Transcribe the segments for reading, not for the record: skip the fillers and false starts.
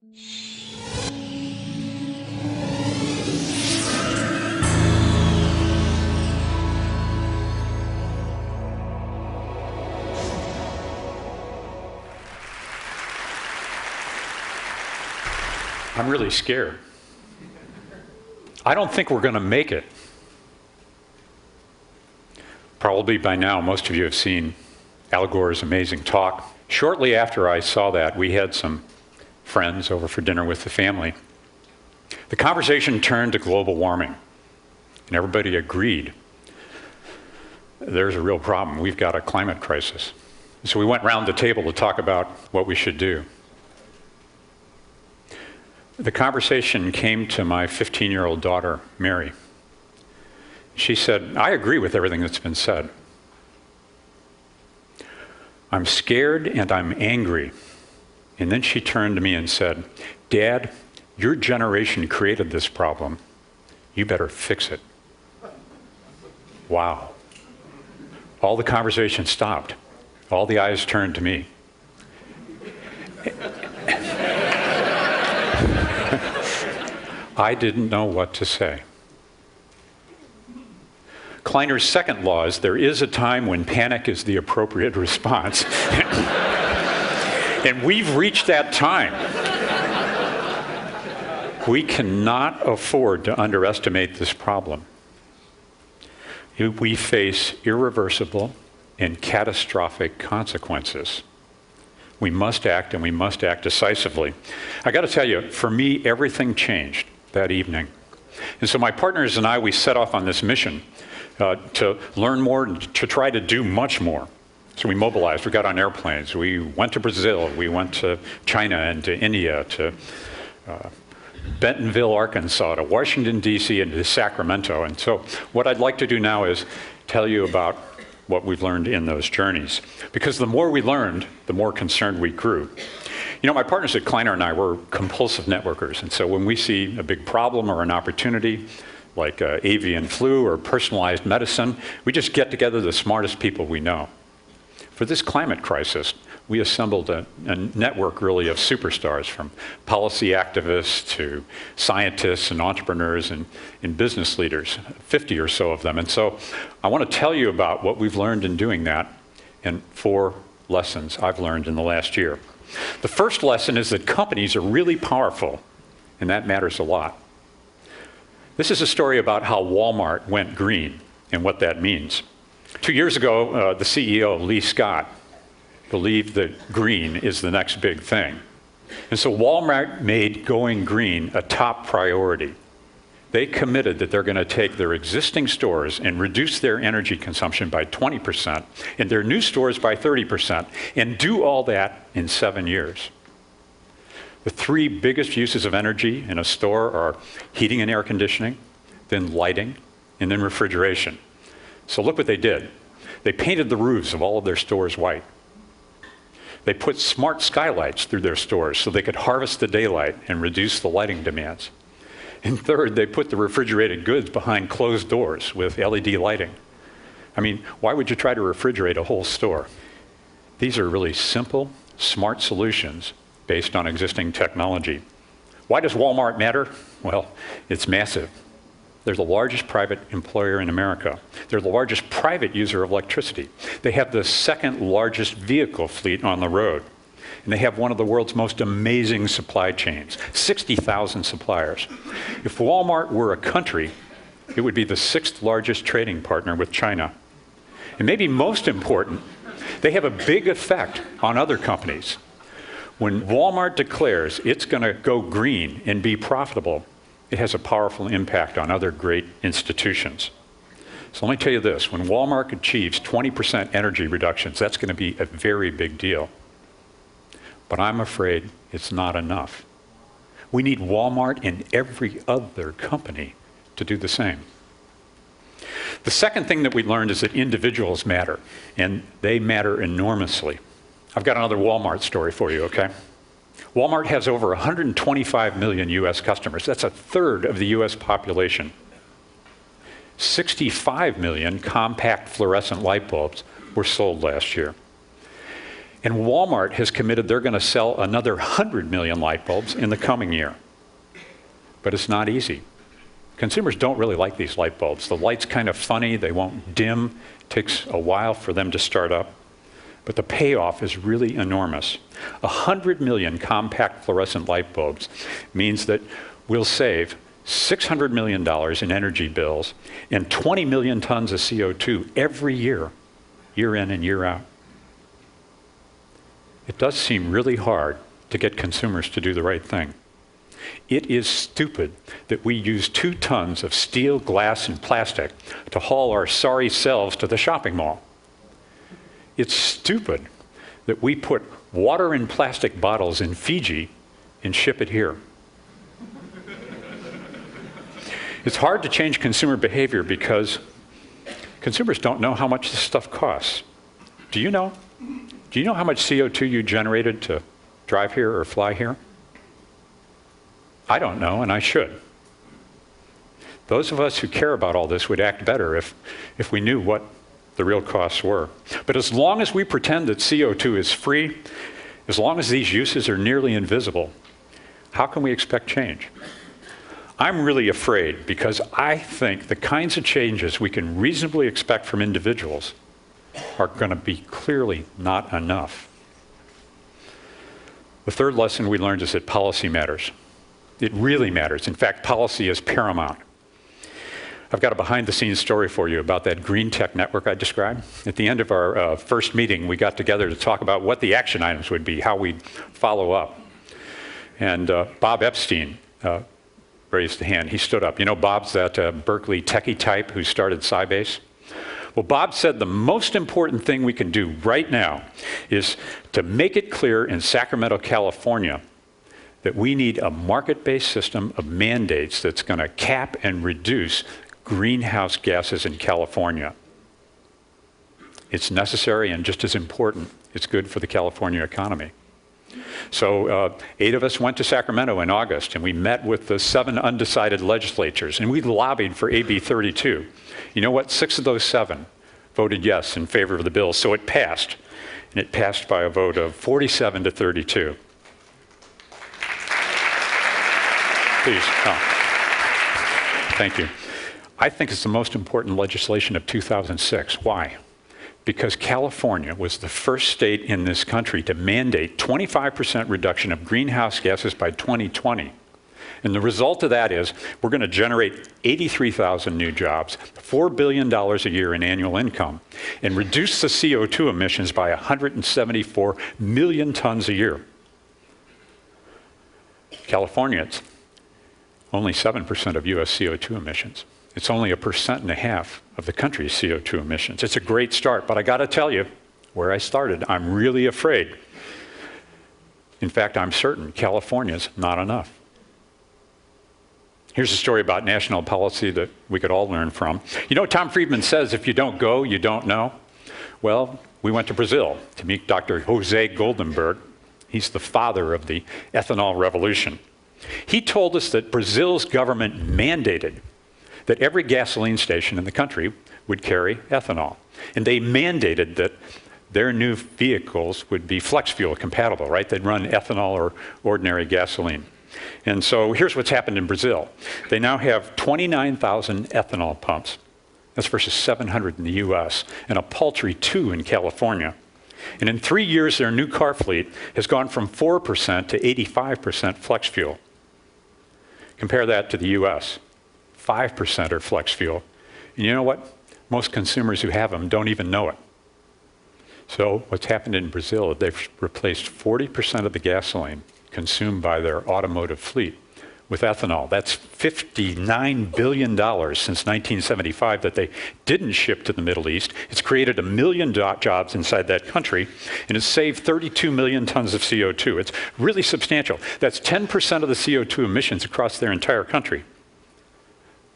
I'm really scared. I don't think we're going to make it. Probably by now, most of you have seen Al Gore's amazing talk. Shortly after I saw that, we had some friends over for dinner with the family. The conversation turned to global warming, and everybody agreed there's a real problem. We've got a climate crisis. So we went round the table to talk about what we should do. The conversation came to my 15-year-old daughter, Mary. She said, I agree with everything that's been said. I'm scared and I'm angry. And then she turned to me and said, Dad, your generation created this problem. You better fix it. Wow. All the conversation stopped. All the eyes turned to me. I didn't know what to say. Kleiner's second law is there is a time when panic is the appropriate response. And we've reached that time. We cannot afford to underestimate this problem. We face irreversible and catastrophic consequences. We must act, and we must act decisively. I got to tell you, for me, everything changed that evening. And so my partners and I, we set off on this mission to learn more and to try to do much more. So we mobilized, we got on airplanes, we went to Brazil, we went to China and to India, to Bentonville, Arkansas, to Washington, D.C., and to Sacramento. And so what I'd like to do now is tell you about what we've learned in those journeys. Because the more we learned, the more concerned we grew. You know, my partners at Kleiner and I were compulsive networkers, and so when we see a big problem or an opportunity, like avian flu or personalized medicine, we just get together the smartest people we know. For this climate crisis, we assembled a network really of superstars, from policy activists to scientists and entrepreneurs and business leaders, 50 or so of them. And so I want to tell you about what we've learned in doing that and 4 lessons I've learned in the last year. The first lesson is that companies are really powerful, and that matters a lot. This is a story about how Walmart went green and what that means. 2 years ago, the CEO, Lee Scott, believed that green is the next big thing. And so Walmart made going green a top priority. They committed that they're going to take their existing stores and reduce their energy consumption by 20% and their new stores by 30%, and do all that in 7 years. The 3 biggest uses of energy in a store are heating and air conditioning, then lighting, and then refrigeration. So look what they did. They painted the roofs of all of their stores white. They put smart skylights through their stores so they could harvest the daylight and reduce the lighting demands. And third, they put the refrigerated goods behind closed doors with LED lighting. I mean, why would you try to refrigerate a whole store? These are really simple, smart solutions based on existing technology. Why does Walmart matter? Well, it's massive. They're the largest private employer in America. They're the largest private user of electricity. They have the 2nd largest vehicle fleet on the road. And they have one of the world's most amazing supply chains, 60,000 suppliers. If Walmart were a country, it would be the 6th largest trading partner with China. And maybe most important, they have a big effect on other companies. When Walmart declares it's going to go green and be profitable, it has a powerful impact on other great institutions. So let me tell you this, when Walmart achieves 20% energy reductions, that's going to be a very big deal. But I'm afraid it's not enough. We need Walmart and every other company to do the same. The second thing that we learned is that individuals matter, and they matter enormously. I've got another Walmart story for you, okay? Walmart has over 125 million US customers. That's a third of the US population. 65 million compact fluorescent light bulbs were sold last year. And Walmart has committed they're going to sell another 100 million light bulbs in the coming year. But it's not easy. Consumers don't really like these light bulbs. The light's kind of funny. They won't dim. It takes a while for them to start up. But the payoff is really enormous. 100 million compact fluorescent light bulbs means that we'll save $600 million in energy bills and 20 million tons of CO2 every year, year in and year out. It does seem really hard to get consumers to do the right thing. It is stupid that we use 2 tons of steel, glass, and plastic to haul our sorry selves to the shopping mall. It's stupid that we put water in plastic bottles in Fiji and ship it here. It's hard to change consumer behavior because consumers don't know how much this stuff costs. Do you know? Do you know how much CO2 you generated to drive here or fly here? I don't know, and I should. Those of us who care about all this would act better if we knew what the real costs were. But as long as we pretend that CO2 is free, as long as these uses are nearly invisible, how can we expect change? I'm really afraid because I think the kinds of changes we can reasonably expect from individuals are going to be clearly not enough. The third lesson we learned is that policy matters. It really matters. In fact, policy is paramount. I've got a behind-the-scenes story for you about that green tech network I described. At the end of our first meeting, we got together to talk about what the action items would be, how we'd follow up. And Bob Epstein raised a hand. He stood up. You know, Bob's that Berkeley techie type who started Sybase. Well, Bob said the most important thing we can do right now is to make it clear in Sacramento, California, that we need a market-based system of mandates that's going to cap and reduce greenhouse gases in California. It's necessary and just as important, it's good for the California economy. So 8 of us went to Sacramento in August, and we met with the 7 undecided legislatures, and we lobbied for AB 32. You know what? 6 of those 7 voted yes in favor of the bill, so it passed. And it passed by a vote of 47 to 32. Please. Oh. Thank you. I think it's the most important legislation of 2006. Why? Because California was the first state in this country to mandate 25% reduction of greenhouse gases by 2020. And the result of that is we're going to generate 83,000 new jobs, $4 billion a year in annual income, and reduce the CO2 emissions by 174 million tons a year. California, it's only 7% of US CO2 emissions. It's only 1.5% of the country's CO2 emissions. It's a great start, but I got to tell you, where I started, I'm really afraid. In fact, I'm certain California's not enough. Here's a story about national policy that we could all learn from. You know, Tom Friedman says, if you don't go, you don't know. Well, we went to Brazil to meet Dr. Jose Goldenberg. He's the father of the ethanol revolution. He told us that Brazil's government mandated that every gasoline station in the country would carry ethanol. And they mandated that their new vehicles would be flex fuel compatible, right? They'd run ethanol or ordinary gasoline. And so here's what's happened in Brazil. They now have 29,000 ethanol pumps. That's versus 700 in the US, and a paltry 2 in California. And in 3 years, their new car fleet has gone from 4% to 85% flex fuel. Compare that to the US. 5% are flex fuel. And you know what? Most consumers who have them don't even know it. So what's happened in Brazil is they've replaced 40% of the gasoline consumed by their automotive fleet with ethanol. That's $59 billion since 1975 that they didn't ship to the Middle East. It's created 1 million jobs inside that country, and it's saved 32 million tons of CO2. It's really substantial. That's 10% of the CO2 emissions across their entire country.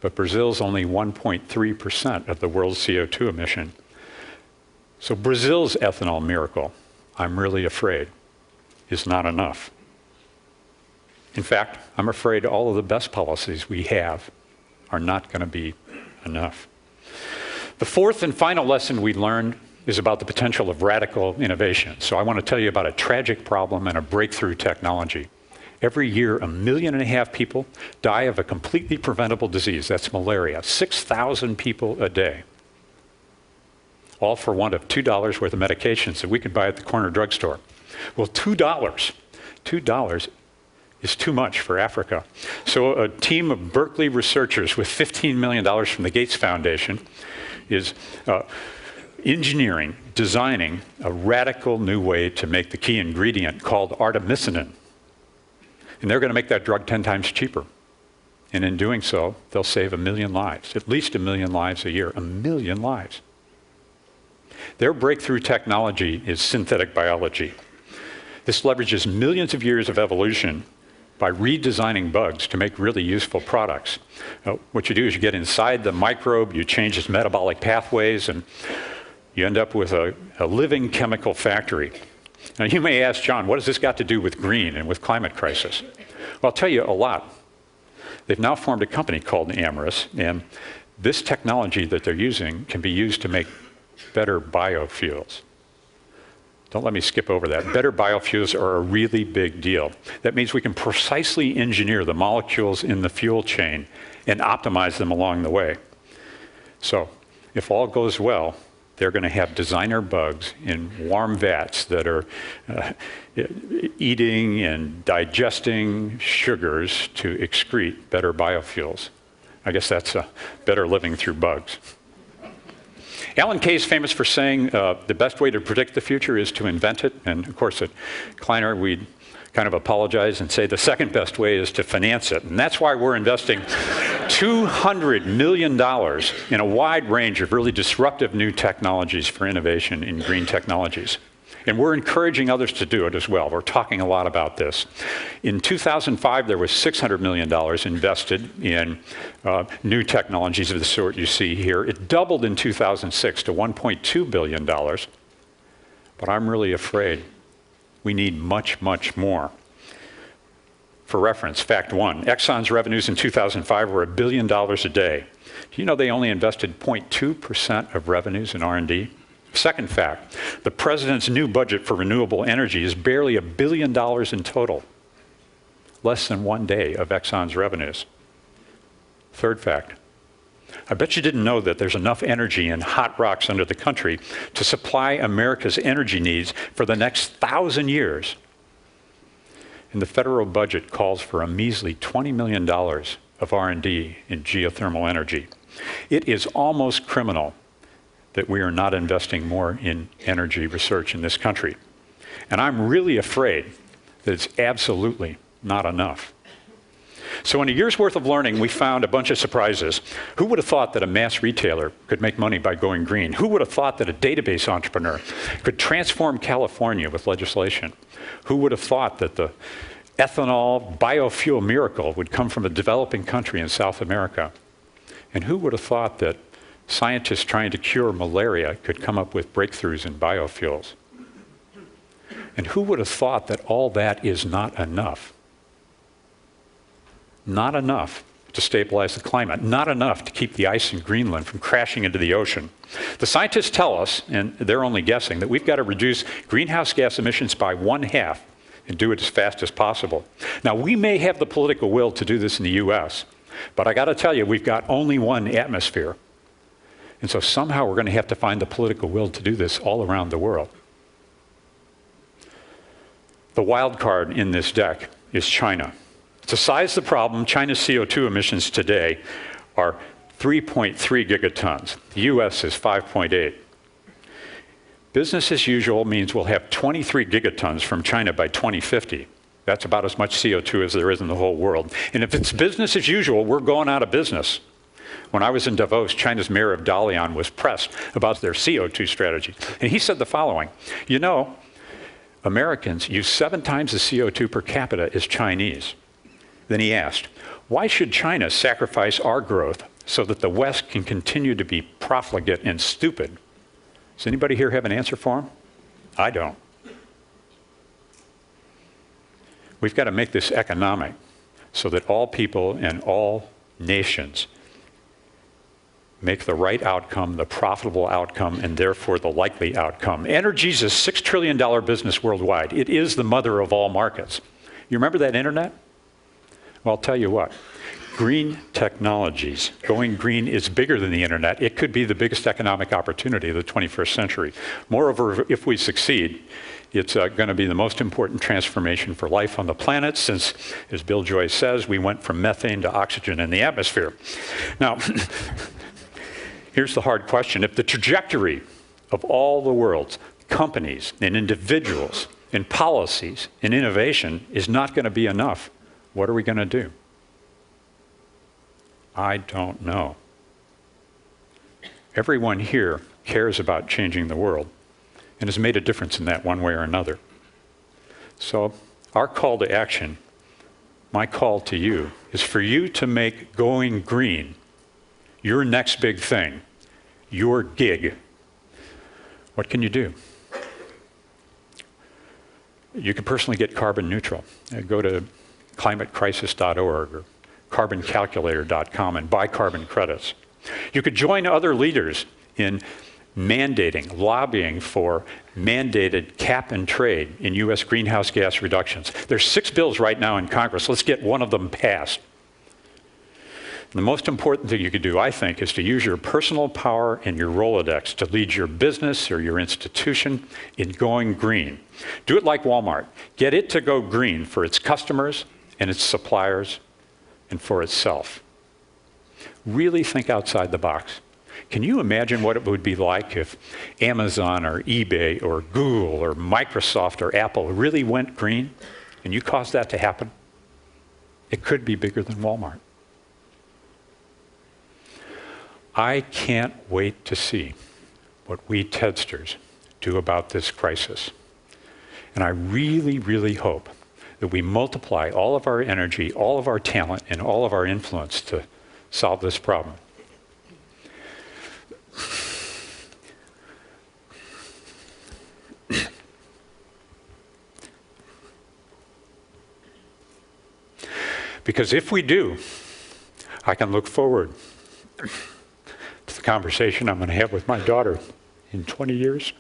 But Brazil's only 1.3% of the world's CO2 emission. So Brazil's ethanol miracle, I'm really afraid, is not enough. In fact, I'm afraid all of the best policies we have are not going to be enough. The fourth and final lesson we learned is about the potential of radical innovation. So I want to tell you about a tragic problem and a breakthrough technology. Every year, 1.5 million people die of a completely preventable disease. That's malaria. 6,000 people a day. All for want of $2 worth of medications that we could buy at the corner drugstore. Well, $2 is too much for Africa. So a team of Berkeley researchers with $15 million from the Gates Foundation is engineering, designing a radical new way to make the key ingredient called artemisinin. And they're going to make that drug 10 times cheaper. And in doing so, they'll save 1 million lives, at least 1 million lives a year, 1 million lives. Their breakthrough technology is synthetic biology. This leverages millions of years of evolution by redesigning bugs to make really useful products. What you do is you get inside the microbe, you change its metabolic pathways, and you end up with a living chemical factory. Now you may ask, John, what has this got to do with green and with climate crisis? Well, I'll tell you a lot. They've now formed a company called Amyris, and this technology that they're using can be used to make better biofuels. Don't let me skip over that. Better biofuels are a really big deal. That means we can precisely engineer the molecules in the fuel chain and optimize them along the way. So if all goes well, they're going to have designer bugs in warm vats that are eating and digesting sugars to excrete better biofuels. I guess that's better living through bugs. Alan Kay is famous for saying the best way to predict the future is to invent it. And of course, at Kleiner, we'd kind of apologize and say the second best way is to finance it. And that's why we're investing $200 million in a wide range of really disruptive new technologies for innovation in green technologies. And we're encouraging others to do it as well. We're talking a lot about this. In 2005, there was $600 million invested in new technologies of the sort you see here. It doubled in 2006 to $1.2 billion. But I'm really afraid we need much, much more. For reference, fact one, Exxon's revenues in 2005 were $1 billion a day. Do you know they only invested 0.2% of revenues in R&D? Second fact, the president's new budget for renewable energy is barely $1 billion in total. Less than 1 day of Exxon's revenues. Third fact, I bet you didn't know that there's enough energy in hot rocks under the country to supply America's energy needs for the next 1,000 years. And the federal budget calls for a measly $20 million of R&D in geothermal energy. It is almost criminal that we are not investing more in energy research in this country. And I'm really afraid that it's absolutely not enough. So in a year's worth of learning, we found a bunch of surprises. Who would have thought that a mass retailer could make money by going green? Who would have thought that a database entrepreneur could transform California with legislation? Who would have thought that the ethanol biofuel miracle would come from a developing country in South America? And who would have thought that scientists trying to cure malaria could come up with breakthroughs in biofuels? And who would have thought that all that is not enough? Not enough to stabilize the climate, not enough to keep the ice in Greenland from crashing into the ocean. The scientists tell us, and they're only guessing, that we've got to reduce greenhouse gas emissions by 1/2 and do it as fast as possible. Now, we may have the political will to do this in the US, but I got to tell you, we've got only one atmosphere. And so somehow we're going to have to find the political will to do this all around the world. The wild card in this deck is China. To size the problem, China's CO2 emissions today are 3.3 gigatons. The US is 5.8. Business as usual means we'll have 23 gigatons from China by 2050. That's about as much CO2 as there is in the whole world. And if it's business as usual, we're going out of business. When I was in Davos, China's mayor of Dalian was pressed about their CO2 strategy. And he said the following, you know, Americans use 7 times the CO2 per capita as Chinese. Then he asked, why should China sacrifice our growth so that the West can continue to be profligate and stupid? Does anybody here have an answer for him? I don't. We've got to make this economic so that all people and all nations make the right outcome, the profitable outcome, and therefore the likely outcome. Energy's a $6 trillion business worldwide. It is the mother of all markets. You remember that internet? Well, I'll tell you what. Green technologies, going green is bigger than the internet. It could be the biggest economic opportunity of the 21st century. Moreover, if we succeed, it's going to be the most important transformation for life on the planet since, as Bill Joyce says, we went from methane to oxygen in the atmosphere. Now, here's the hard question. If the trajectory of all the world's companies and individuals and policies and innovation is not going to be enough, what are we going to do? I don't know. Everyone here cares about changing the world and has made a difference in that one way or another. So our call to action, my call to you, is for you to make going green your next big thing, your gig. What can you do? You can personally get carbon neutral. Go to climatecrisis.org or carboncalculator.com and buy carbon credits. You could join other leaders in mandating, lobbying for mandated cap and trade in U.S. greenhouse gas reductions. There's 6 bills right now in Congress. Let's get one of them passed. And the most important thing you could do, I think, is to use your personal power and your Rolodex to lead your business or your institution in going green. Do it like Walmart. Get it to go green for its customers and its suppliers and for itself. Really think outside the box. Can you imagine what it would be like if Amazon or eBay or Google or Microsoft or Apple really went green and you caused that to happen? It could be bigger than Walmart. I can't wait to see what we TEDsters do about this crisis. And I really, really hope that we multiply all of our energy, all of our talent, and all of our influence to solve this problem. Because if we do, I can look forward to the conversation I'm going to have with my daughter in 20 years.